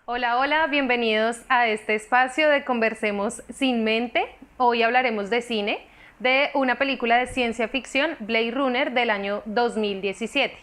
Hola, hola, bienvenidos a este espacio de Conversemos sin Mente. Hoy hablaremos de cine, de una película de ciencia ficción, Blade Runner, del año 2017.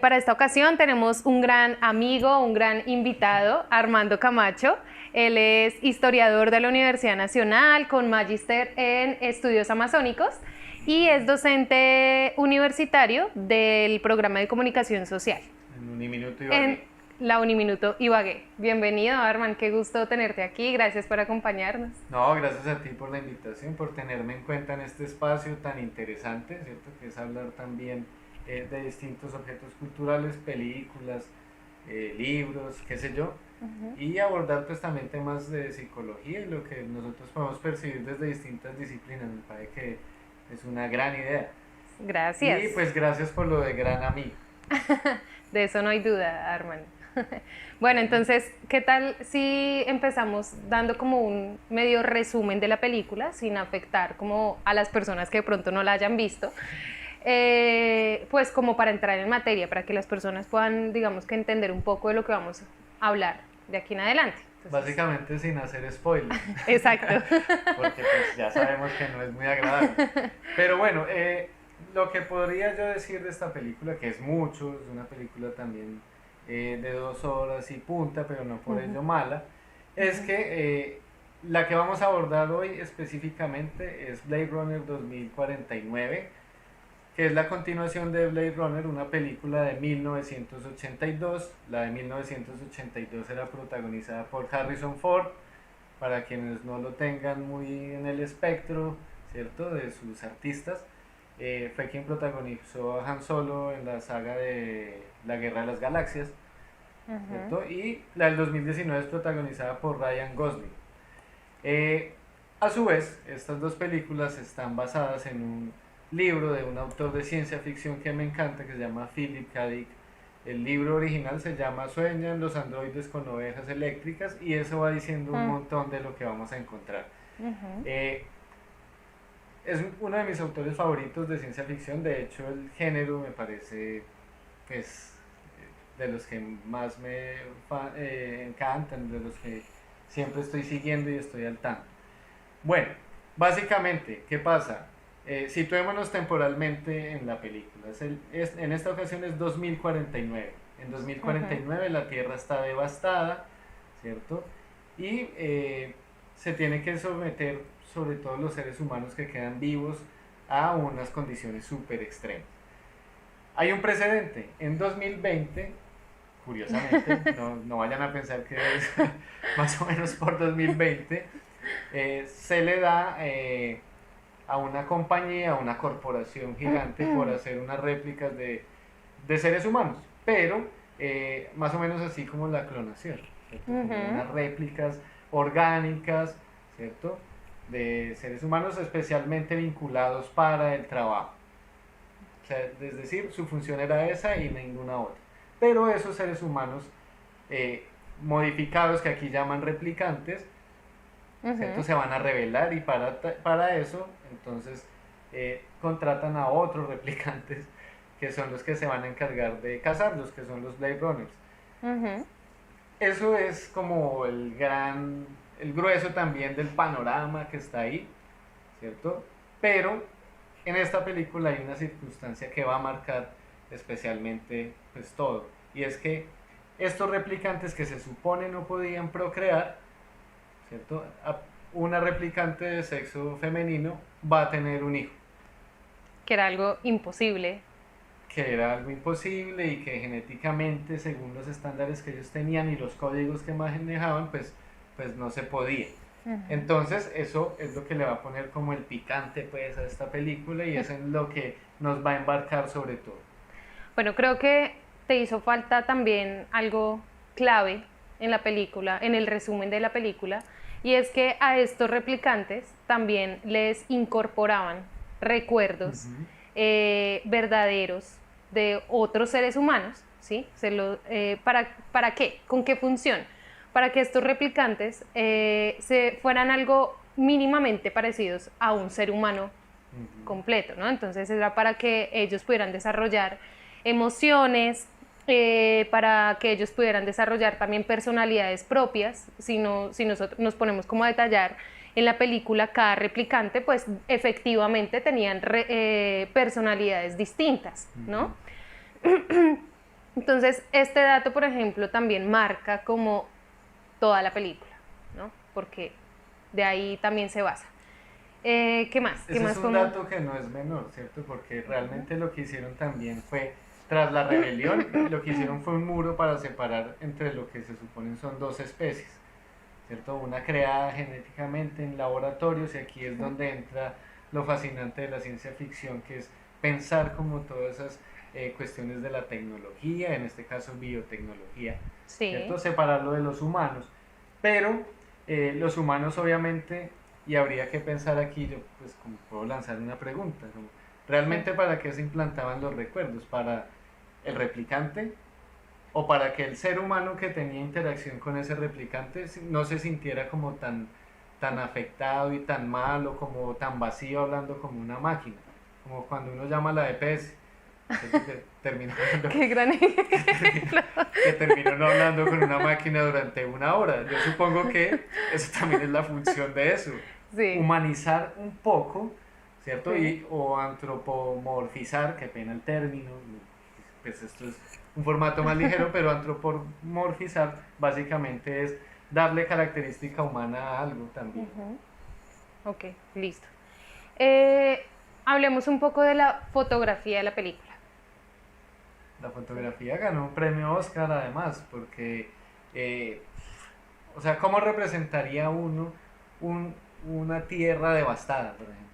Para esta ocasión tenemos un gran amigo, un gran invitado, Armando Camacho. Él es historiador de la Universidad Nacional con magíster en estudios amazónicos y es docente universitario del programa de comunicación social En Uniminuto en Ibagué. la Uniminuto Ibagué. Bienvenido, Arman, qué gusto tenerte aquí, gracias por acompañarnos. No, gracias a ti por la invitación, por tenerme en cuenta en este espacio tan interesante, ¿cierto? Que es hablar también de distintos objetos culturales, películas, libros, qué sé yo, y abordar pues también temas de psicología y lo que nosotros podemos percibir desde distintas disciplinas. Me parece que es una gran idea. Gracias. Y pues gracias por lo de gran amigo. De eso no hay duda, Arman. Bueno, entonces, ¿qué tal si empezamos dando como un medio resumen de la película, sin afectar como a las personas que de pronto no la hayan visto? Pues como para entrar en materia, para que las personas puedan, digamos que entender un poco de lo que vamos a hablar de aquí en adelante. Entonces, Básicamente sin hacer spoilers. exacto. Porque pues ya sabemos que no es muy agradable. Pero bueno, lo que podría yo decir de esta película, que es mucho, es una película también de 2 horas y punta, pero no por ello mala, es que la que vamos a abordar hoy específicamente es Blade Runner 2049, que es la continuación de Blade Runner, una película de 1982. La de 1982 era protagonizada por Harrison Ford, para quienes no lo tengan muy en el espectro, ¿cierto?, de sus artistas. Fue quien protagonizó a Han Solo en la saga de La Guerra de las Galaxias, ¿cierto? Y la del 2019 es protagonizada por Ryan Gosling. Eh, a su vez, estas dos películas están basadas en un libro de un autor de ciencia ficción que me encanta, que se llama Philip K. Dick. El libro original se llama Sueñan los androides con ovejas eléctricas, y eso va diciendo un montón de lo que vamos a encontrar. Eh, es uno de mis autores favoritos de ciencia ficción. De hecho, el género me parece pues, de los que más me encantan, de los que siempre estoy siguiendo y estoy al tanto. Bueno, básicamente, ¿qué pasa? Situémonos temporalmente en la película. En esta ocasión es 2049. En 2049 la Tierra está devastada, ¿cierto? Y se tiene que someter, sobre todo los seres humanos que quedan vivos, a unas condiciones súper extremas. Hay un precedente. En 2020, curiosamente, no vayan a pensar que es más o menos por 2020, se le da a una compañía, a una corporación gigante, por hacer unas réplicas de seres humanos, pero más o menos así como la clonación, ¿cierto? Como unas réplicas orgánicas, ¿cierto?, de seres humanos especialmente vinculados para el trabajo. O sea, es decir, su función era esa y ninguna otra. Pero esos seres humanos modificados, que aquí llaman replicantes, ¿cierto?, se van a rebelar, y para eso entonces contratan a otros replicantes, que son los que se van a encargar de cazarlos, que son los Blade Runners. Eso es como el grueso también del panorama que está ahí, ¿cierto? Pero en esta película hay una circunstancia que va a marcar especialmente pues todo, y es que estos replicantes, que se supone no podían procrear, ¿cierto?, una replicante de sexo femenino va a tener un hijo. Que era algo imposible. Que era algo imposible, y que genéticamente, según los estándares que ellos tenían y los códigos que manejaban, pues no se podía. Entonces eso es lo que le va a poner como el picante pues a esta película, y es en lo que nos va a embarcar sobre todo. Bueno, creo que te hizo falta también algo clave en la película, en el resumen de la película, y es que a estos replicantes también les incorporaban recuerdos verdaderos de otros seres humanos, ¿sí? ¿Para qué? ¿Con qué función? Para que estos replicantes se fueran algo mínimamente parecidos a un ser humano completo, ¿no? Entonces era para que ellos pudieran desarrollar emociones, para que ellos pudieran desarrollar también personalidades propias. Si nosotros nos ponemos como a detallar en la película, cada replicante pues efectivamente tenían personalidades distintas, ¿no? Entonces este dato, por ejemplo, también marca como toda la película, ¿no? Porque de ahí también se basa. ¿Qué más? ¿Qué Ese más es un como? dato que no es menor, ¿cierto? Porque realmente lo que hicieron también fue, tras la rebelión, lo que hicieron fue un muro para separar entre lo que se suponen son dos especies, ¿cierto? Una creada genéticamente en laboratorios, y aquí es donde entra lo fascinante de la ciencia ficción, que es pensar como todas esas cuestiones de la tecnología, en este caso biotecnología, Sí. ¿cierto? Separarlo de los humanos. Pero los humanos obviamente, y habría que pensar aquí, yo pues como puedo lanzar una pregunta, ¿no? Sí. ¿Realmente para qué se implantaban los recuerdos? ¿Para el replicante? ¿O para que el ser humano que tenía interacción con ese replicante no se sintiera como tan afectado y tan malo, como tan vacío hablando como una máquina? Como cuando uno llama a la EPS, ¿cierto? Que termina hablando, Qué gran ejemplo. que terminó no hablando con una máquina durante una hora. Yo supongo que eso también es la función de eso, Sí, humanizar un poco, ¿cierto? sí. O antropomorfizar, qué pena el término, pues esto es un formato más ligero, pero antropomorfizar básicamente es darle característica humana a algo también. Ujú. Ok, listo. Eh, Hablemos un poco de la fotografía de la película. La ¿Sí? fotografía ganó un premio Oscar además, porque eh, o sea, ¿cómo representaría uno un- una tierra devastada, por ejemplo?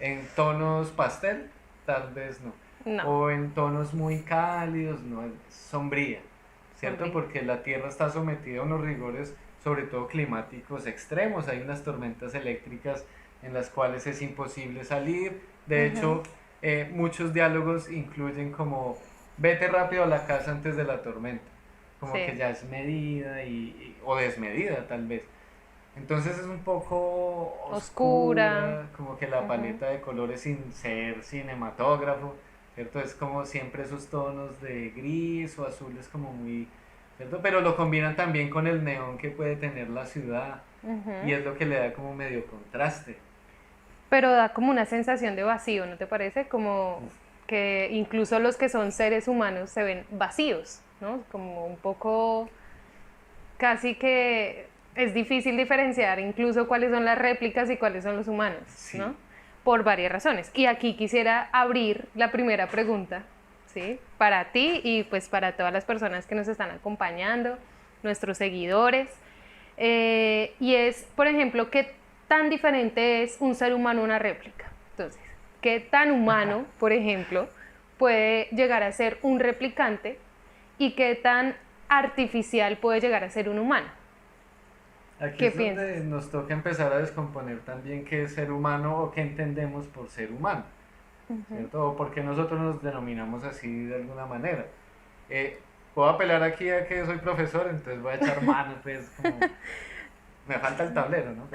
¿En tonos pastel? Tal vez no. No, ¿O en tonos muy cálidos? No, sombría, ¿cierto? sombría. Porque la tierra está sometida a unos rigores, sobre todo climáticos extremos. Hay unas tormentas eléctricas en las cuales es imposible salir. De Ujú. hecho, muchos diálogos incluyen como vete rápido a la casa antes de la tormenta, como que Sí, ya es medida o desmedida tal vez. Entonces es un poco oscura. oscura, como que la Ujú. paleta de colores sin ser cinematógrafo, ¿cierto? Es como siempre esos tonos de gris o azules como muy, ¿cierto? Pero lo combinan también con el neón que puede tener la ciudad, y Ujú. es lo que le da como medio contraste. Pero da como una sensación de vacío, ¿no te parece? Como Uf, que incluso los que son seres humanos se ven vacíos, ¿no? Como un poco, casi que es difícil diferenciar incluso cuáles son las réplicas y cuáles son los humanos, sí. ¿no? Por varias razones. Y aquí quisiera abrir la primera pregunta, ¿sí? Para ti y pues para todas las personas que nos están acompañando, nuestros seguidores. Y es, por ejemplo, ¿qué tan diferente es un ser humano a una réplica? Entonces, ¿qué tan humano, por ejemplo, puede llegar a ser un replicante y qué tan artificial puede llegar a ser un humano? Aquí ¿Qué es donde piensas? nos toca empezar a descomponer también qué es ser humano o qué entendemos por ser humano, Ujú. ¿cierto? O por qué nosotros nos denominamos así de alguna manera. Eh, Puedo apelar aquí a que soy profesor, entonces voy a echar mano, pues como me falta el tablero, ¿no?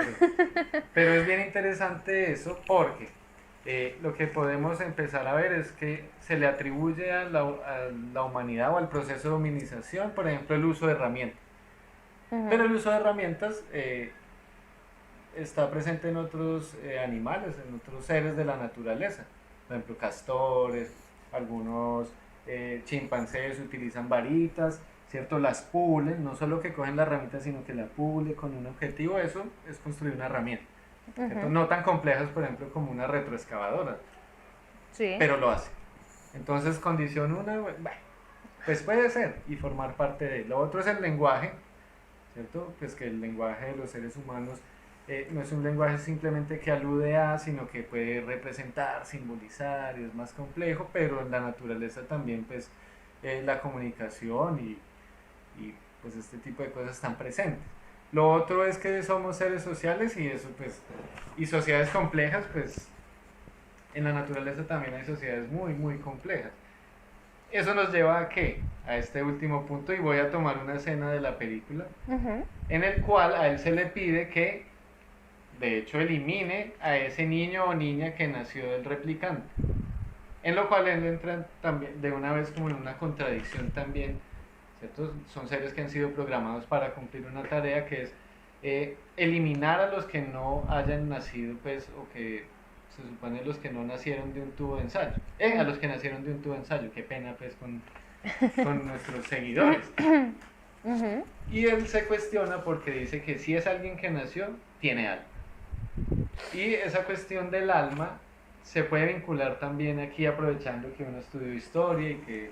Pero es bien interesante eso porque lo que podemos empezar a ver es que se le atribuye a la humanidad o al proceso de hominización, por ejemplo, el uso de herramientas. Pero Ujú. el uso de herramientas está presente en otros animales, en otros seres de la naturaleza. Por ejemplo, castores, algunos chimpancés utilizan varitas, ¿cierto? Las pulen, no solo que cogen la herramienta, sino que la pulen con un objetivo. Eso es construir una herramienta, ¿cierto? Ujú. No tan complejas, por ejemplo, como una retroexcavadora, Sí. pero lo hace. Entonces, condición una, bueno, pues puede ser y formar parte de. Lo otro es el lenguaje, ¿cierto? Pues que el lenguaje de los seres humanos no es un lenguaje simplemente que alude a, sino que puede representar, simbolizar, y es más complejo, pero en la naturaleza también pues la comunicación y pues este tipo de cosas están presentes. Lo otro es que somos seres sociales y eso pues, y sociedades complejas, pues en la naturaleza también hay sociedades muy complejas. Eso nos lleva a qué? A este último punto, y voy a tomar una escena de la película Ujú. en el cual a él se le pide que de hecho elimine a ese niño o niña que nació del replicante. En lo cual él entra también de una vez como en una contradicción también, ¿cierto? Son seres que han sido programados para cumplir una tarea que es eliminar a los que no hayan nacido, pues, o que se supone los que no nacieron de un tubo de ensayo, a los que nacieron de un tubo de ensayo, qué pena pues con nuestros seguidores. Y él se cuestiona porque dice que si es alguien que nació, tiene alma. Y esa cuestión del alma se puede vincular también aquí, aprovechando que uno estudió historia y que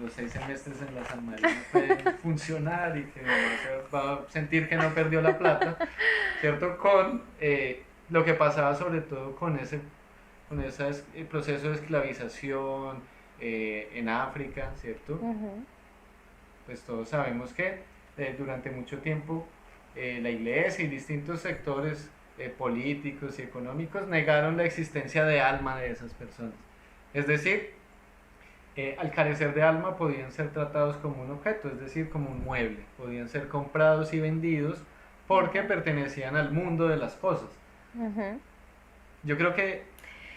los 6 semestres en la San Marino pueden funcionar y que va a sentir que no perdió la plata, ¿cierto? Con lo que pasaba sobre todo con ese proceso de esclavización en África, ¿cierto? Pues todos sabemos que durante mucho tiempo la iglesia y distintos sectores políticos y económicos negaron la existencia de alma de esas personas. Es decir, al carecer de alma podían ser tratados como un objeto, es decir, como un mueble, podían ser comprados y vendidos porque pertenecían al mundo de las cosas. Yo creo que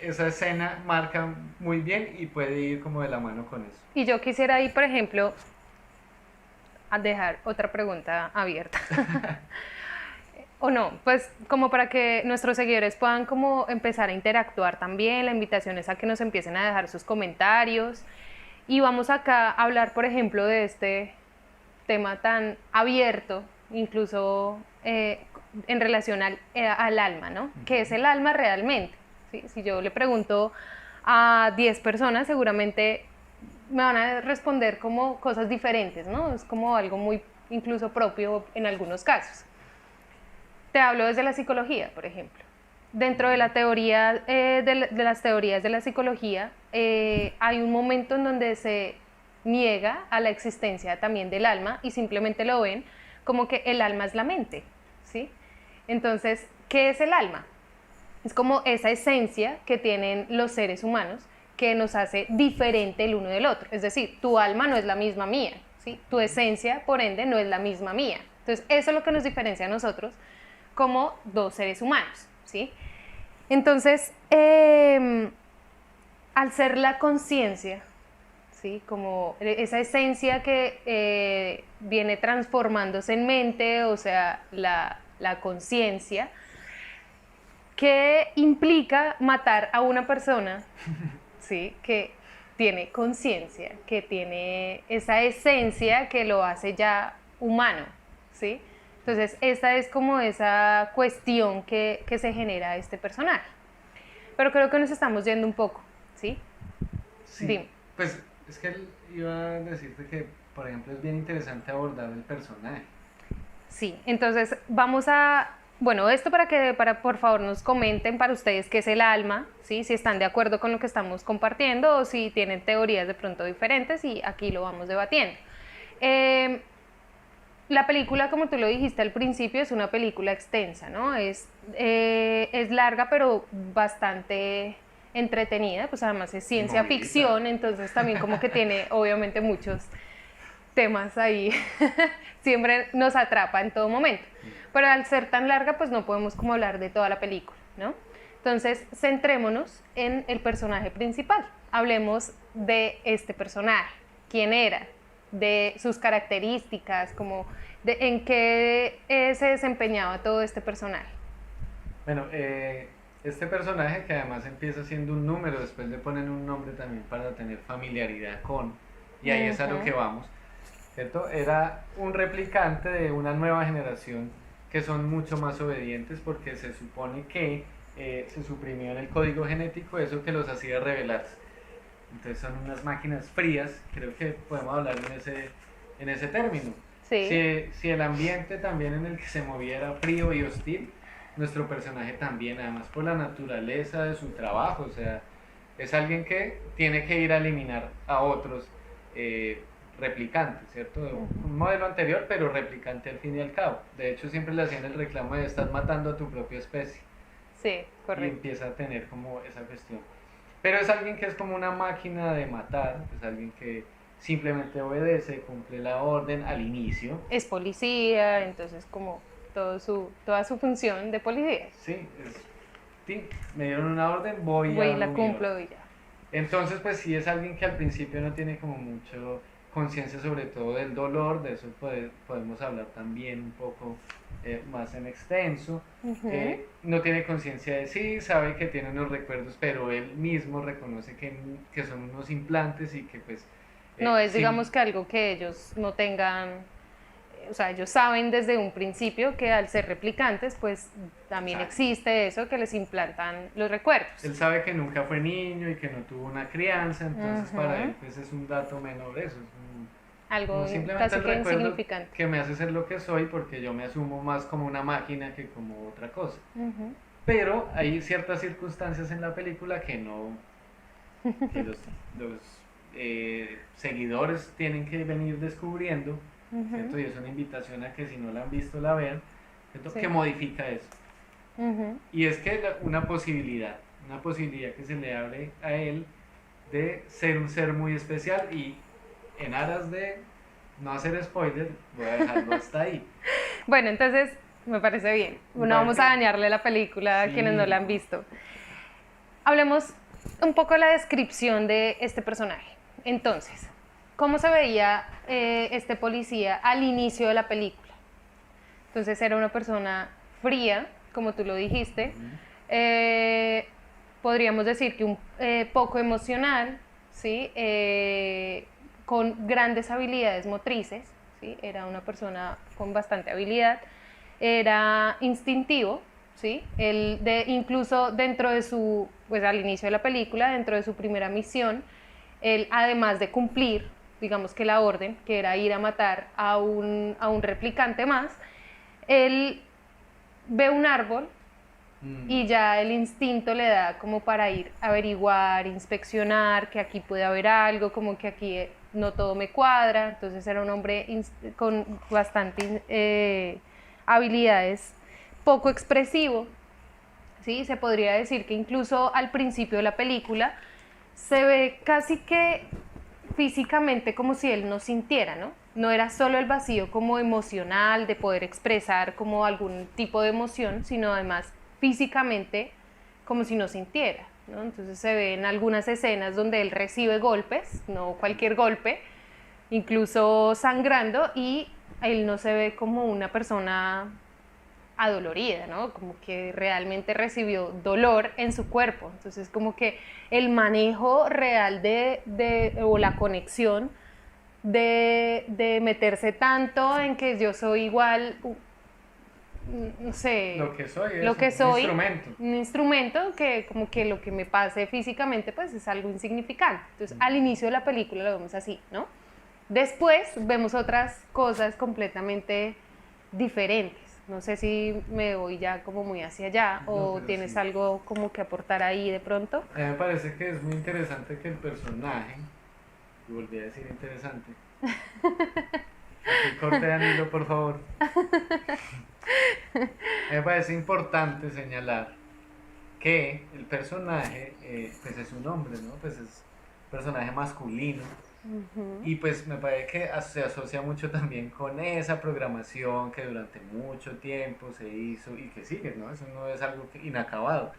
esa escena marca muy bien y puede ir como de la mano con eso. Y yo quisiera ahí, por ejemplo, a dejar otra pregunta abierta. O no, pues como para que nuestros seguidores puedan como empezar a interactuar también, la invitación es a que nos empiecen a dejar sus comentarios y vamos acá a hablar, por ejemplo, de este tema tan abierto, incluso en relación al alma, ¿no? ¿Qué es el alma realmente? ¿Sí? Si yo le pregunto a 10 personas, seguramente me van a responder como cosas diferentes, ¿no? Es como algo muy incluso propio en algunos casos. Te hablo desde la psicología, por ejemplo. Dentro de la teoría, de las teorías de la psicología, hay un momento en donde se niega a la existencia también del alma y simplemente lo ven como que el alma es la mente, ¿sí? Entonces, ¿qué es el alma? Es como esa esencia que tienen los seres humanos que nos hace diferente el uno del otro. Es decir, tu alma no es la misma mía, ¿sí? Tu esencia, por ende, no es la misma mía. Entonces, eso es lo que nos diferencia a nosotros como dos seres humanos, ¿sí? Entonces, al ser la conciencia, ¿sí? Como esa esencia que viene transformándose en mente, o sea, la conciencia, que implica matar a una persona, ¿sí? Que tiene conciencia, que tiene esa esencia que lo hace ya humano, ¿sí? Entonces, esta es como esa cuestión que se genera a este personaje. Pero creo que nos estamos yendo un poco, ¿sí? Sí, Dime. pues es que iba a decirte que, por ejemplo, es bien interesante abordar el personaje. Sí, entonces vamos a, bueno, esto para que, por favor nos comenten para ustedes qué es el alma, ¿sí? Si están de acuerdo con lo que estamos compartiendo o si tienen teorías de pronto diferentes y aquí lo vamos debatiendo. La película, como tú lo dijiste al principio, es una película extensa, ¿no? Es larga, pero bastante entretenida, pues además es ciencia ficción, entonces también como que tiene obviamente muchos temas ahí, siempre nos atrapa en todo momento. Pero al ser tan larga, pues no podemos como hablar de toda la película, ¿no? Entonces, centrémonos en el personaje principal. Hablemos de este personaje, quién era, de sus características, como de en qué se desempeñaba todo este personaje. Bueno, este personaje que además empieza siendo un número, después le ponen un nombre también para tener familiaridad con, y ahí es a lo que vamos, ¿cierto? Era un replicante de una nueva generación que son mucho más obedientes porque se supone que se suprimió en el código genético eso que los hacía rebelarse. Entonces son unas máquinas frías, creo que podemos hablar en ese término. Sí. Si el ambiente también en el que se movía era frío y hostil, nuestro personaje también, además por la naturaleza de su trabajo, o sea, es alguien que tiene que ir a eliminar a otros replicantes, ¿cierto? Un modelo anterior, pero replicante al fin y al cabo. De hecho, siempre le hacían el reclamo de estás matando a tu propia especie. Sí, correcto. Y empieza a tener como esa cuestión. Pero es alguien que es como una máquina de matar, es alguien que simplemente obedece, cumple la orden al inicio. Es policía, entonces como toda su función de policía. Sí, sí, me dieron una orden, voy y a la cumplo y ya. Entonces, pues sí es alguien que al principio no tiene como mucho conciencia sobre todo del dolor, de eso podemos hablar también un poco más en extenso. Ujú. No tiene conciencia de sí, sabe que tiene unos recuerdos, pero él mismo reconoce que son unos implantes y que pues No es, sí, digamos, que algo que ellos no tengan, o sea, ellos saben desde un principio que al ser replicantes, pues también exacto. existe eso que les implantan los recuerdos. Él sabe que nunca fue niño y que no tuvo una crianza, entonces para Ujú. él pues es un dato menor eso, Algo como simplemente casi el que recuerdo insignificante. que me hace ser lo que soy porque yo me asumo más como una máquina que como otra cosa. Ujú. Pero hay ciertas circunstancias en la película que no, que los seguidores tienen que venir descubriendo, Ujú. ¿cierto? Y es una invitación a que si no la han visto la vean, ¿cierto? Que Sí. modifica eso. Ujú. Y es que una posibilidad que se le abre a él de ser un ser muy especial y en aras de no hacer spoiler, voy a dejarlo hasta ahí. Bueno, entonces me parece bien. Me No vamos parece a que dañarle la película a quienes no sí, la han no. visto. Hablemos un poco de la descripción de este personaje. Entonces, ¿cómo se veía este policía al inicio de la película? Entonces era una persona fría, como tú lo dijiste. Ujú. Eh, Podríamos decir que un poco emocional, ¿sí? Con grandes habilidades motrices, ¿sí? Era una persona con bastante habilidad. Era instintivo, ¿sí? Incluso dentro de su, pues al inicio de la película, dentro de su primera misión, él, además de cumplir, digamos que la orden, que era ir a matar a un replicante más, él ve un árbol Mm, y ya el instinto le da como para ir a averiguar, inspeccionar, que aquí puede haber algo, como que aquí no todo me cuadra. Entonces era un hombre con bastante habilidades, poco expresivo, ¿sí? Se podría decir que incluso al principio de la película se ve casi que físicamente como si él no sintiera, ¿no? No era solo el vacío como emocional, de poder expresar como algún tipo de emoción, sino además físicamente como si no sintiera, ¿no? Entonces se ve en algunas escenas donde él recibe golpes, no cualquier golpe, incluso sangrando, y él no se ve como una persona adolorida, ¿no? Como que realmente recibió dolor en su cuerpo. Entonces, como que el manejo real o la conexión de meterse tanto en que yo soy igual, no lo sé, que soy lo es que un soy, instrumento. un instrumento que como que lo que me pase físicamente pues es algo insignificante. Entonces, al inicio de la película lo vemos así, ¿no? Después vemos otras cosas completamente diferentes. No sé si me voy ya como muy hacia allá No, o pero tienes sí. algo como que aportar ahí de pronto. A mí me parece que es muy interesante que el personaje, y volví a decir interesante, aquí corte Danilo por favor. A mí me parece importante señalar que el personaje, pues es un hombre, ¿no? Pues es un personaje masculino. Ujú. Y pues me parece que se asocia mucho también con esa programación que durante mucho tiempo se hizo y que sigue, ¿no? Eso no es algo inacabado.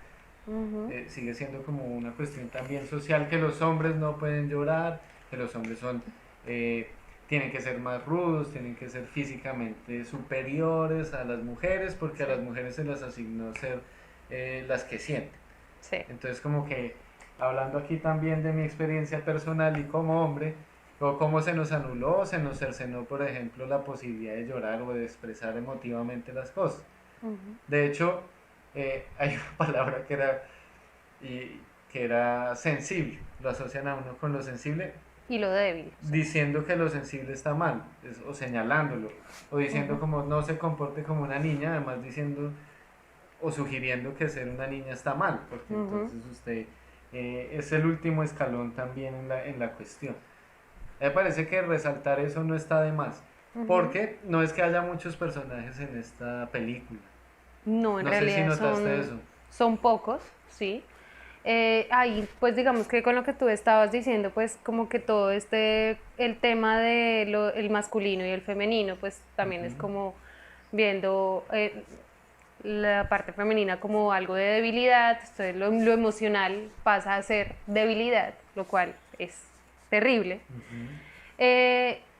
Ujú. Sigue siendo como una cuestión también social que los hombres no pueden llorar, que los hombres son, eh, tienen que ser más rudos, tienen que ser físicamente superiores a las mujeres porque a Sí, las mujeres se les asignó ser las que sienten. sí. Entonces como que hablando aquí también de mi experiencia personal y como hombre, o cómo se nos anuló, se nos cercenó, por ejemplo, la posibilidad de llorar o de expresar emotivamente las cosas. Ujú. De hecho, hay una palabra y, que era sensible, lo asocian a uno con lo sensible, Y lo débil, sí. diciendo que lo sensible está mal, o señalándolo, o diciendo Ujú. como no se comporte como una niña, además diciendo o sugiriendo que ser una niña está mal, porque Ujú. entonces usted es el último escalón también en la cuestión. Me parece que resaltar eso no está de más, Ujú. porque no es que haya muchos personajes en esta película. No, en No sé si realidad notaste eso. son pocos, sí. Ahí, pues digamos que con lo que tú estabas diciendo, pues como que todo el tema de el masculino y el femenino, pues también es Ujú. como viendo la parte femenina como algo de debilidad, entonces lo emocional pasa a ser debilidad, lo cual es terrible.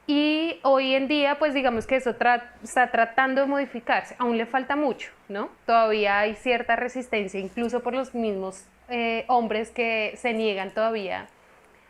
Y hoy en día, pues digamos que eso está tratando de modificarse, aún le falta mucho, ¿no? Todavía hay cierta resistencia, incluso por los mismos hombres que se niegan todavía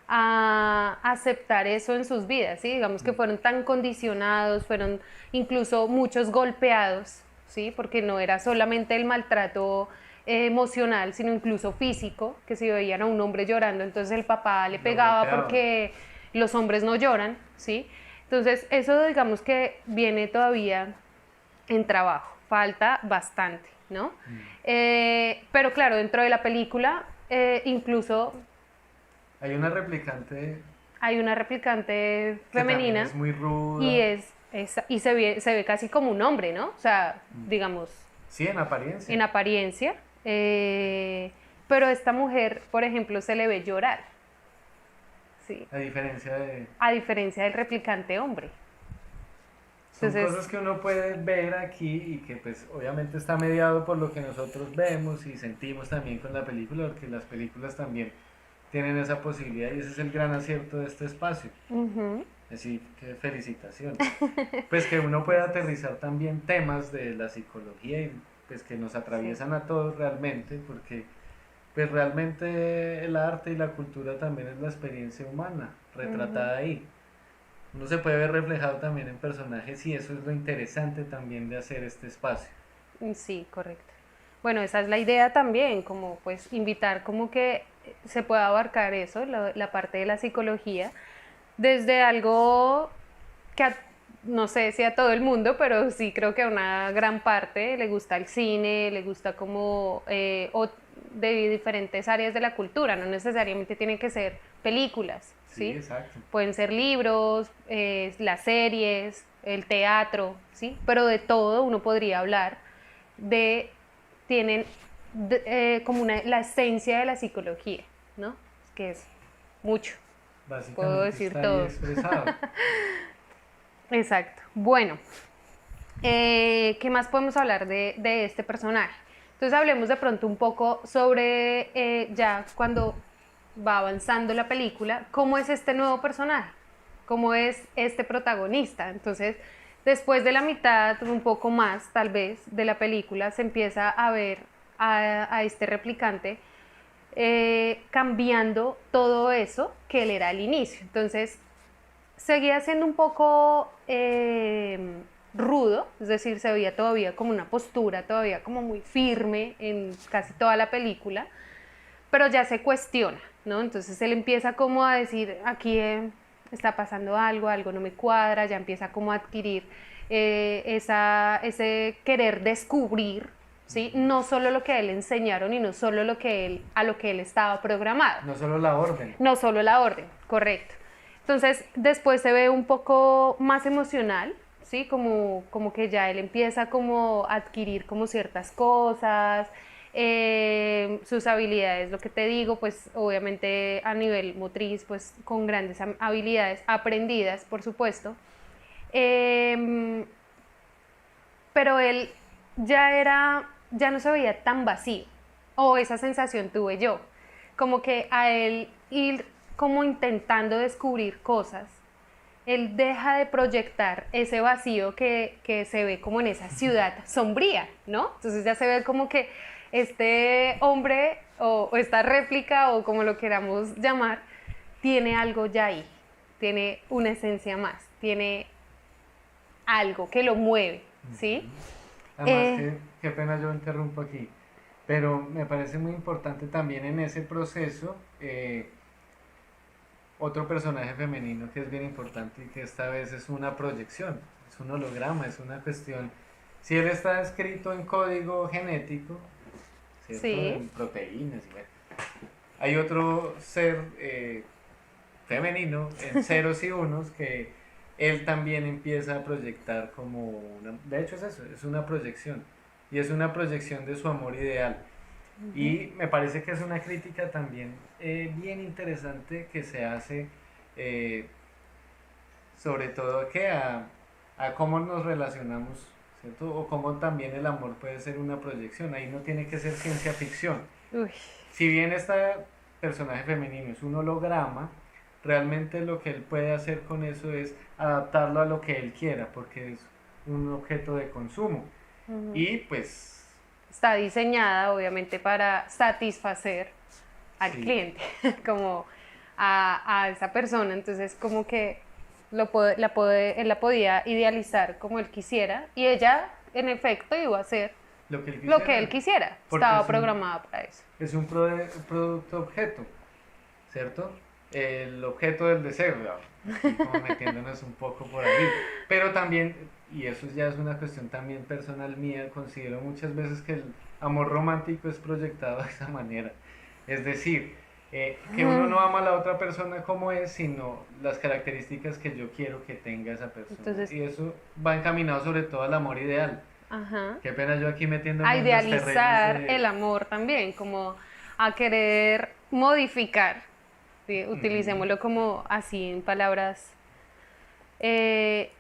a aceptar eso en sus vidas, ¿sí? Digamos que fueron tan condicionados, fueron incluso muchos golpeados, ¿sí? Porque no era solamente el maltrato emocional, sino incluso físico, que si veían a un hombre llorando, entonces el papá le Lo pegaba golpeaba. porque los hombres no lloran, ¿sí? Entonces eso digamos que viene todavía en trabajo, falta bastante, ¿no? Pero claro, dentro de la película incluso Hay una replicante hay una replicante que también femenina es muy y, ruda. y se ve casi como un hombre, ¿no? O sea, digamos, Sí, en apariencia. en apariencia. Pero esta mujer, por ejemplo, se le ve llorar, ¿sí? A diferencia de... A diferencia del replicante hombre. Son Entonces, cosas que uno puede ver aquí y que pues obviamente está mediado por lo que nosotros vemos y sentimos también con la película, porque las películas también tienen esa posibilidad y ese es el gran acierto de este espacio. Así que felicitaciones. Pues que uno pueda aterrizar también temas de la psicología y pues que nos atraviesan a todos realmente, porque pues realmente el arte y la cultura también es la experiencia humana, retratada ahí. Uno se puede ver reflejado también en personajes y eso es lo interesante también de hacer este espacio. sí, correcto. Bueno, esa es la idea también, como pues invitar como que se pueda abarcar eso, la parte de la psicología, desde algo que no sé si a todo el mundo, pero sí creo que a una gran parte le gusta el cine, le gusta como de diferentes áreas de la cultura, no necesariamente tienen que ser películas, Sí, ¿sí? exacto. Pueden ser libros, las series, el teatro, ¿sí? Pero de todo uno podría hablar de, tienen como la esencia de la psicología, ¿no? Que es mucho, puedo Básicamente decir está ahí todo. expresado. Exacto. Bueno, ¿qué más podemos hablar de este personaje? Entonces hablemos de pronto un poco sobre ya cuando va avanzando la película, cómo es este nuevo personaje, cómo es este protagonista. Entonces, después de la mitad, un poco más tal vez, de la película, se empieza a ver a este replicante cambiando todo eso que él era al inicio. Entonces, seguía siendo un poco rudo, es decir, se veía todavía como una postura, todavía como muy firme en casi toda la película, pero ya se cuestiona, ¿no? Entonces él empieza como a decir, aquí está pasando algo, algo no me cuadra, ya empieza como a adquirir ese querer descubrir, ¿sí? No solo lo que a él le enseñaron y no solo a lo que él estaba programado. No solo la orden. No solo la orden, correcto. Entonces, después se ve un poco más emocional, ¿sí? Como que ya él empieza como a adquirir como ciertas cosas, sus habilidades, lo que te digo, pues obviamente a nivel motriz, pues con grandes habilidades aprendidas, por supuesto. Eh, pero él ya no se veía tan vacío, o esa sensación tuve yo, como que a él ir como intentando descubrir cosas, él deja de proyectar ese vacío que se ve como en esa ciudad sombría, ¿no? Entonces ya se ve como que este hombre o esta réplica o como lo queramos llamar, tiene algo ya ahí, tiene una esencia más, tiene algo que lo mueve, ¿sí? Además, Eh, qué pena yo interrumpo aquí, pero me parece muy importante también en ese proceso otro personaje femenino que es bien importante y que esta vez es una proyección, es un holograma, es una cuestión. Si él está escrito en código genético, ¿cierto? sí, En proteínas, y bueno, hay otro ser femenino en ceros y unos que él también empieza a proyectar como una... De hecho es eso, es una proyección. Y es una proyección de su amor ideal. Y me parece que es una crítica también bien interesante que se hace eh, sobre todo que a cómo nos relacionamos, ¿cierto? O como también el amor puede ser una proyección, ahí no tiene que ser ciencia ficción. Uy, Si bien este personaje femenino es un holograma, realmente lo que él puede hacer con eso es adaptarlo a lo que él quiera, porque es un objeto de consumo. ujú. Y pues, Está diseñada obviamente para satisfacer al sí, cliente, como a esa persona. Entonces, como que él la podía idealizar como él quisiera y ella, en efecto, iba a hacer lo que él lo que él quisiera, quisiera. porque Estaba programada para eso. es un producto objeto, ¿cierto? El objeto del deseo, aquí como metiéndonos un poco por ahí. Pero también, y eso ya es una cuestión también personal mía, considero muchas veces que el amor romántico es proyectado de esa manera. Es decir, que uno no ama a la otra persona como es, sino las características que yo quiero que tenga esa persona. Entonces, Y eso va encaminado sobre todo al amor ideal. ajá. Qué pena yo aquí A metiéndome en los terrenos idealizar el de... amor también, como a querer modificar, ¿sí? Ujú. Utilicémoslo como así en palabras, eh,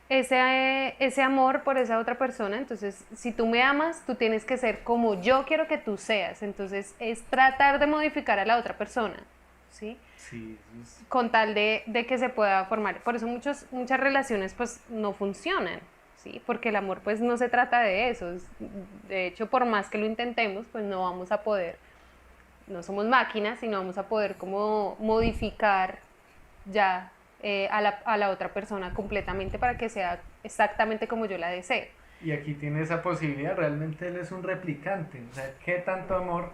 ese amor por esa otra persona. Entonces, si tú me amas, tú tienes que ser como yo quiero que tú seas. Entonces, es tratar de modificar a la otra persona, ¿sí? Sí, eso es... Con tal de que se pueda formar. Por eso muchas relaciones pues no funcionan, ¿sí? Porque el amor pues no se trata de eso. De hecho, por más que lo intentemos, pues no vamos a poder, no somos máquinas, y no vamos a poder como modificar ya a la otra persona completamente para que sea exactamente como yo la deseo. Y aquí tiene esa posibilidad, realmente él es un replicante. O sea, ¿qué tanto amor,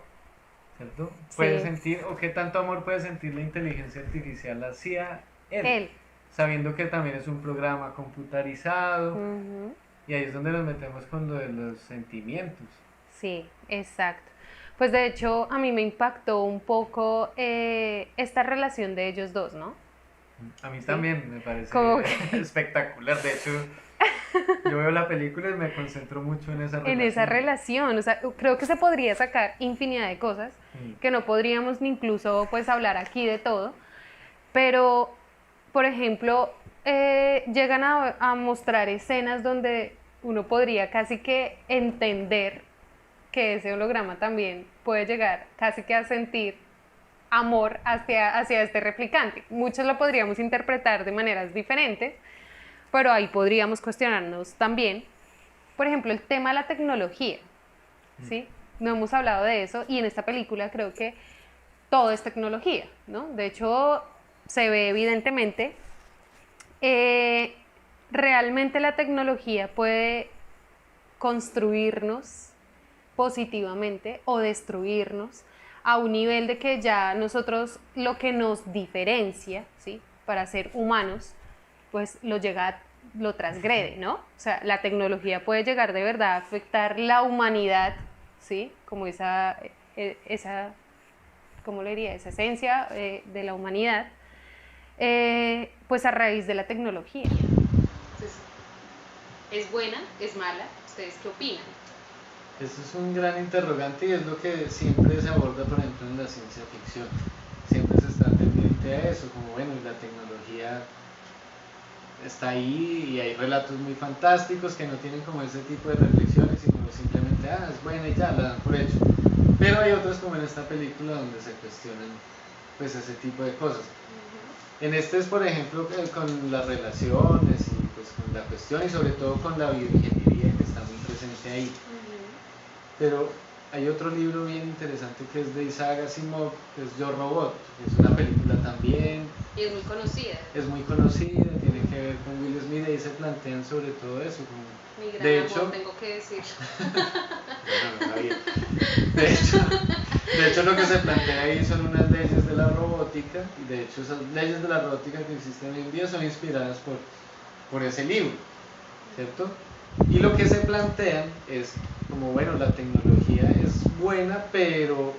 cierto? Puede Sí, sentir, o qué tanto amor puede sentir la inteligencia artificial hacia él, él. sabiendo que también es un programa computarizado, Ujú. y ahí es donde nos metemos con lo de los sentimientos. Sí, exacto. Pues de hecho a mí me impactó un poco esta relación de ellos dos, ¿no? A mí Sí. también me Como parece que espectacular. De hecho, yo veo la película y me concentro mucho en esa en esa relación. relación, o sea, creo que se podría sacar infinidad de cosas Mm. que no podríamos ni incluso pues hablar aquí de todo, pero por ejemplo llegan a mostrar escenas donde uno podría casi que entender que ese holograma también puede llegar casi que a sentir amor hacia este replicante. Muchos lo podríamos interpretar de maneras diferentes, pero ahí podríamos cuestionarnos también, por ejemplo, el tema de la tecnología, ¿sí? No hemos hablado de eso y en esta película creo que todo es tecnología, ¿no? De hecho, se ve evidentemente, eh, realmente la tecnología puede construirnos positivamente o destruirnos a un nivel de que ya nosotros lo que nos diferencia, ¿sí? Para ser humanos, pues lo transgrede, ¿no? O sea, la tecnología puede llegar de verdad a afectar la humanidad, ¿sí? Como esa ¿cómo le diría? Esa esencia de la humanidad, pues a raíz de la tecnología. Entonces, ¿es buena? ¿Es mala? ¿Ustedes qué opinan? Eso es un gran interrogante y es lo que siempre se aborda, por ejemplo, en la ciencia ficción. Siempre se está pendiente a eso, como bueno, la tecnología está ahí y hay relatos muy fantásticos que no tienen como ese tipo de reflexiones, sino simplemente, es buena y ya, la dan por hecho. Pero hay otros como en esta película donde se cuestionan pues ese tipo de cosas. En este es, por ejemplo, con las relaciones y pues con la cuestión y sobre todo con la bioingeniería que está muy presente ahí. Pero hay otro libro bien interesante que es de Isaac Asimov, que es Yo Robot, que es una película también. Y es muy conocida. Es muy conocida, tiene que ver con Will Smith y ahí se plantean sobre todo eso. Mi gran De amor, hecho, tengo que decir. bueno, no sabía. De hecho, lo que se plantea ahí son unas leyes de la robótica y de hecho esas leyes de la robótica que existen hoy en día son inspiradas por ese libro, ¿cierto? Y lo que se plantean es como, bueno, la tecnología es buena, pero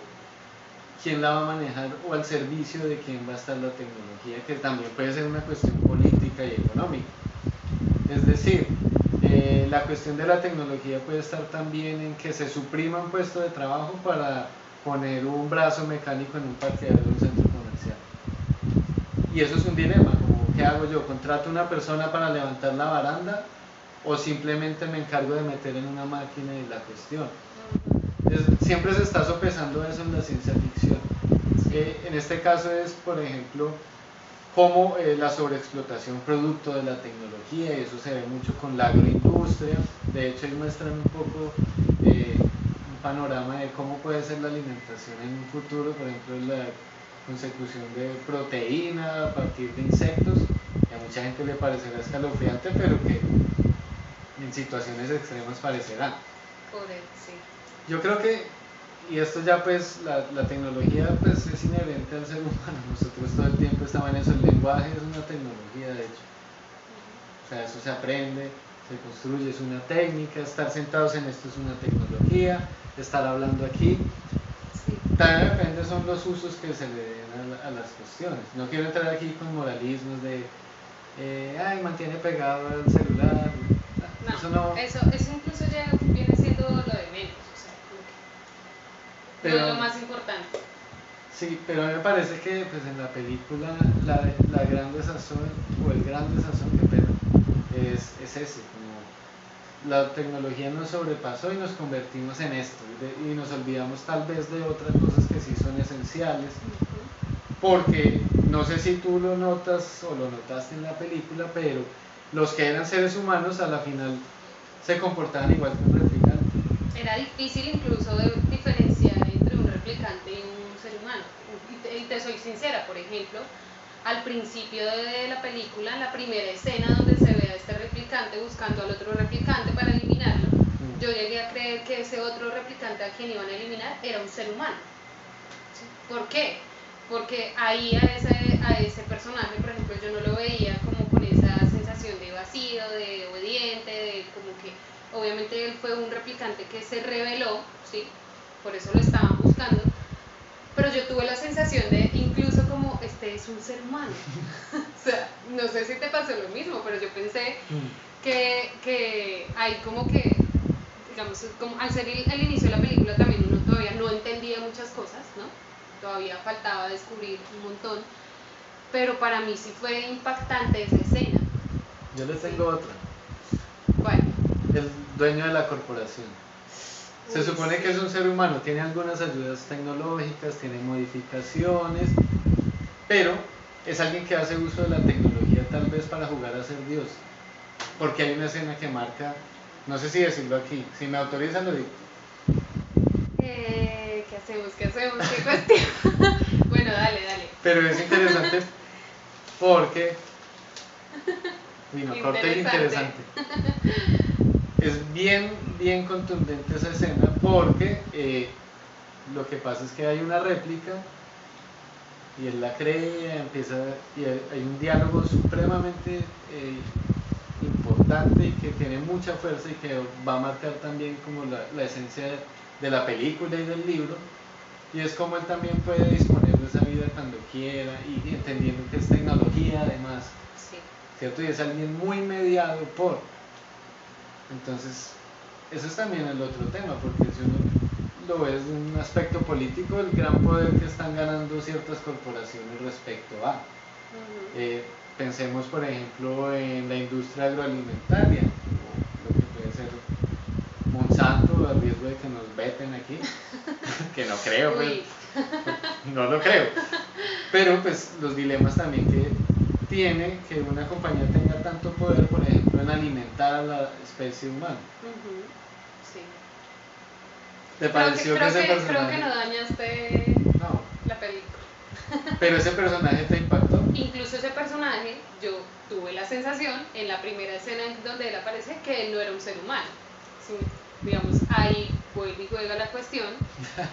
¿quién la va a manejar o al servicio de quién va a estar la tecnología? Que también puede ser una cuestión política y económica. Es decir, la cuestión de la tecnología puede estar también en que se suprima un puesto de trabajo para poner un brazo mecánico en un parqueadero de un centro comercial. Y eso es un dilema, como ¿qué hago yo? ¿Contrato a una persona para levantar la baranda o simplemente me encargo de meter en una máquina y la cuestión. Siempre se está sopesando eso en la ciencia ficción. En este caso es, por ejemplo, cómo la sobreexplotación producto de la tecnología, y eso se ve mucho con la agroindustria. De hecho, ahí muestran un poco un panorama de cómo puede ser la alimentación en un futuro, por ejemplo, la consecución de proteína a partir de insectos, que a mucha gente le parecerá escalofriante, pero que en situaciones extremas parecerá. Correcto, sí. Yo creo que, y esto ya pues, la tecnología pues es inherente al ser humano. Nosotros todo el tiempo estamos en eso. El lenguaje es una tecnología, de hecho. O sea, eso se aprende, se construye, es una técnica. Estar sentados en esto es una tecnología. Estar hablando aquí. Sí. También depende, son los usos que se le den a las cuestiones. No quiero entrar aquí con moralismos de, ay, mantiene pegado al celular. No, Eso no. eso incluso ya viene siendo lo de menos, o sea, como que Pero, no es lo más importante. sí, pero a mí me parece que pues, en la película la gran desazón, o el gran desazón, que pena, es ese, como la tecnología nos sobrepasó y nos convertimos en esto, y nos olvidamos tal vez de otras cosas que sí son esenciales, porque no sé si tú lo notas o lo notaste en la película, pero los que eran seres humanos a la final se comportaban igual que un replicante. Era difícil incluso diferenciar entre un replicante y un ser humano. Y te soy sincera, por ejemplo, al principio de la película, en la primera escena donde se ve a este replicante buscando al otro replicante para eliminarlo, yo llegué a creer que ese otro replicante a quien iban a eliminar era un ser humano. ¿Por qué? Porque ahí a ese personaje, por ejemplo, yo no lo veía como con esa sensación de vacío, de obediente, de como que obviamente él fue un replicante que se rebeló, ¿sí? Por eso lo estaban buscando, pero yo tuve la sensación de incluso como este es un ser humano. O sea, no sé si te pasó lo mismo, pero yo pensé que hay como que, digamos, como al ser el inicio de la película también uno todavía no entendía muchas cosas, ¿no? Todavía faltaba descubrir un montón, pero para mí sí fue impactante esa escena. Yo les tengo otra. Bueno. El dueño de la corporación. Se supone que es un ser humano, tiene algunas ayudas tecnológicas, tiene modificaciones, pero es alguien que hace uso de la tecnología tal vez para jugar a ser Dios. Porque hay una escena que marca, no sé si decirlo aquí, si me autorizan lo digo. ¿Qué hacemos? ¿Qué hacemos? ¿Qué cuestión? Bueno, dale. Pero es interesante porque... Vino, corte el interesante. Es bien contundente esa escena porque lo que pasa es que hay una réplica y él la cree, y hay un diálogo supremamente importante y que tiene mucha fuerza y que va a marcar también como la esencia de la película y del libro, y es como él también puede disponer de esa vida cuando quiera y entendiendo que es tecnología además, Sí. ¿cierto? Y es alguien muy mediado por... Entonces, eso es también el otro tema, porque si uno lo ve desde un aspecto político, el gran poder que están ganando ciertas corporaciones respecto a... pensemos, por ejemplo, en la industria agroalimentaria, lo que puede ser Monsanto, a riesgo de que nos veten aquí, que no creo, pues, no lo creo, pero pues los dilemas también que tiene que una compañía tenga tanto poder, por ejemplo, en alimentar a la especie humana. Sí. ¿Te pareció que ese personaje? Creo que no dañaste No. la película. Pero ese personaje te impactó. Incluso ese personaje, yo tuve la sensación en la primera escena donde él aparece que él no era un ser humano. Sí, digamos, ahí vuelve y juega la cuestión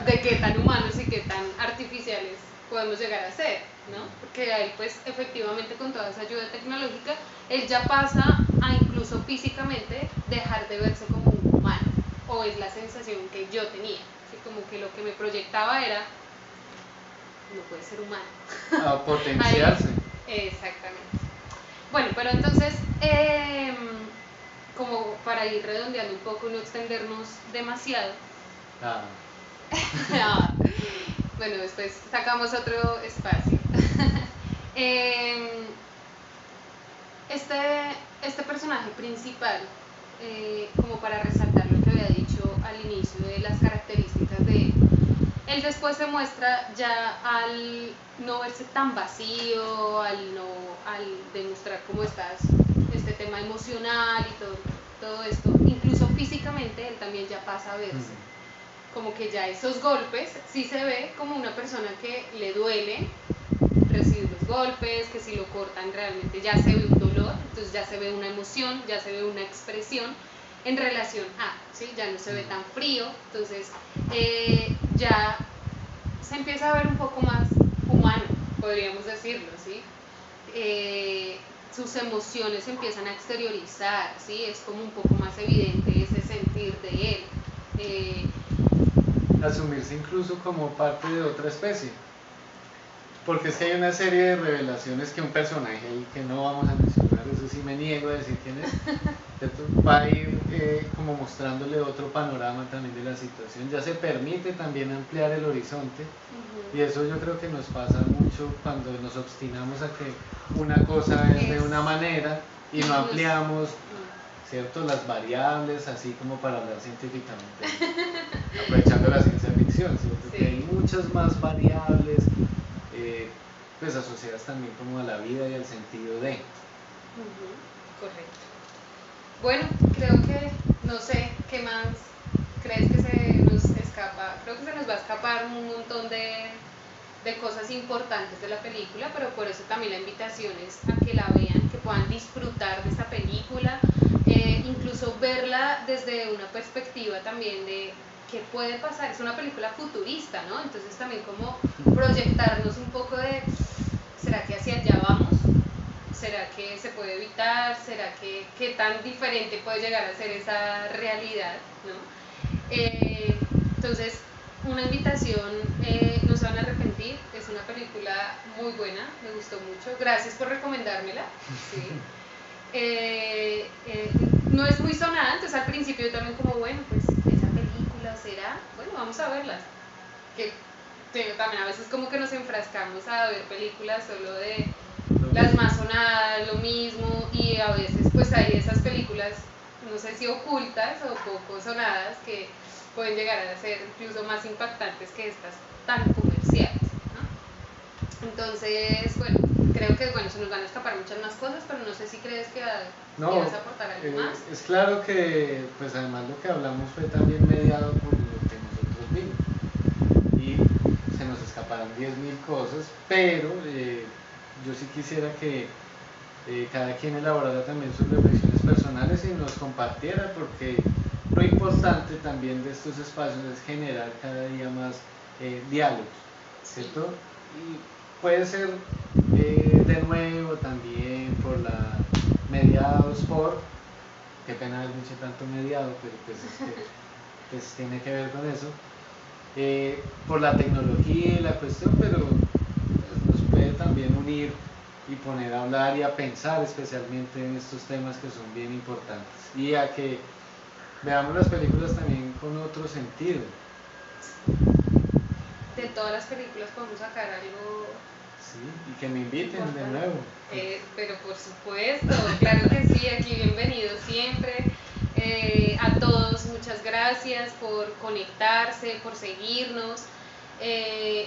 de qué tan humanos y qué tan artificiales podemos llegar a ser, ¿no? Porque ahí pues efectivamente con toda esa ayuda tecnológica, él ya pasa a incluso físicamente dejar de verse como un humano, o es la sensación que yo tenía, ¿sí? Como que lo que me proyectaba era, no puede ser humano. A potenciarse. Ahí, exactamente. Bueno, pero entonces, como para ir redondeando un poco y no extendernos demasiado, bueno, después sacamos otro espacio. Este personaje principal, como para resaltar lo que había dicho al inicio de las características de él. Él después se muestra ya al no verse tan vacío, al demostrar cómo estás, este tema emocional y todo esto, incluso físicamente él también ya pasa a verse. Como que ya esos golpes sí se ve como una persona que le duele recibir los golpes, que si lo cortan realmente ya se ve un dolor, entonces ya se ve una emoción, ya se ve una expresión en relación a, ¿sí? Ya no se ve tan frío, entonces ya se empieza a ver un poco más humano, podríamos decirlo, ¿sí? Sus emociones empiezan a exteriorizar, ¿sí? Es como un poco más evidente ese sentir de él. Asumirse incluso como parte de otra especie. Porque es que hay una serie de revelaciones que un personaje que no vamos a mencionar, eso sí me niego a decir quién es, va a ir como mostrándole otro panorama también de la situación. Ya se permite también ampliar el horizonte, y eso yo creo que nos pasa mucho cuando nos obstinamos a que una cosa es de una manera y no ampliamos, ¿cierto?, las variables, así como para hablar científicamente, aprovechando la ciencia ficción, ¿cierto? Sí. Que hay muchas más variables, pues asociadas también como a la vida y al sentido de. Correcto. Bueno, creo que, no sé, ¿qué más crees que se nos escapa? Creo que se nos va a escapar un montón de cosas importantes de la película, pero por eso también la invitación es a que la vean, que puedan disfrutar de esta película, incluso verla desde una perspectiva también de qué puede pasar. Es una película futurista, ¿no? Entonces también como proyectarnos un poco de, ¿será que hacia allá vamos? ¿Será que se puede evitar? ¿Será que qué tan diferente puede llegar a ser esa realidad? ¿No? Entonces, una invitación, no se van a arrepentir, es una película muy buena, me gustó mucho, gracias por recomendármela. Sí. No es muy sonada, entonces al principio yo también como, bueno, pues esa película será, bueno, vamos a verla. Que también a veces como que nos enfrascamos a ver películas solo de las más sonadas, lo mismo, y a veces pues hay esas películas, no sé si ocultas o poco sonadas, que pueden llegar a ser incluso más impactantes que estas tan comerciales, ¿no? Entonces, bueno, creo que se nos van a escapar muchas más cosas, pero no sé si crees que ibas a aportar algo más. Es claro que, pues además lo que hablamos fue también mediado por lo que nosotros vimos, y se nos escaparon 10.000 cosas, pero yo sí quisiera que cada quien elaborara también sus reflexiones personales y nos compartiera, porque lo importante también de estos espacios es generar cada día más diálogos, ¿cierto? Y puede ser de nuevo también por la mediados por, qué pena haber dicho tanto mediado, pero pues es que pues tiene que ver con eso, por la tecnología y la cuestión, pero pues, nos puede también unir y poner a hablar y a pensar especialmente en estos temas que son bien importantes, y a que veamos las películas también con otro sentido. De todas las películas podemos sacar algo. Sí, y que me inviten de nuevo. Pero por supuesto, claro que sí, aquí bienvenidos siempre. A todos, muchas gracias por conectarse, por seguirnos.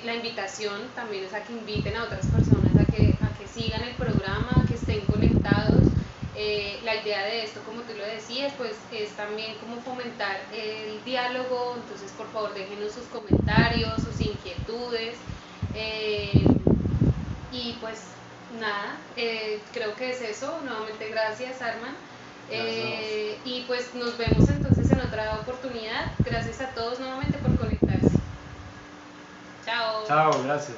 La invitación también es a que inviten a otras personas a que sigan el programa, que estén conectados. La idea de esto, como tú lo decías, pues es también como fomentar el diálogo. Entonces, por favor, déjenos sus comentarios, sus inquietudes, y pues nada, creo que es eso. Nuevamente gracias, Arman. Y pues nos vemos entonces en otra oportunidad. Gracias a todos nuevamente por conectarse. Chao. Chao, gracias.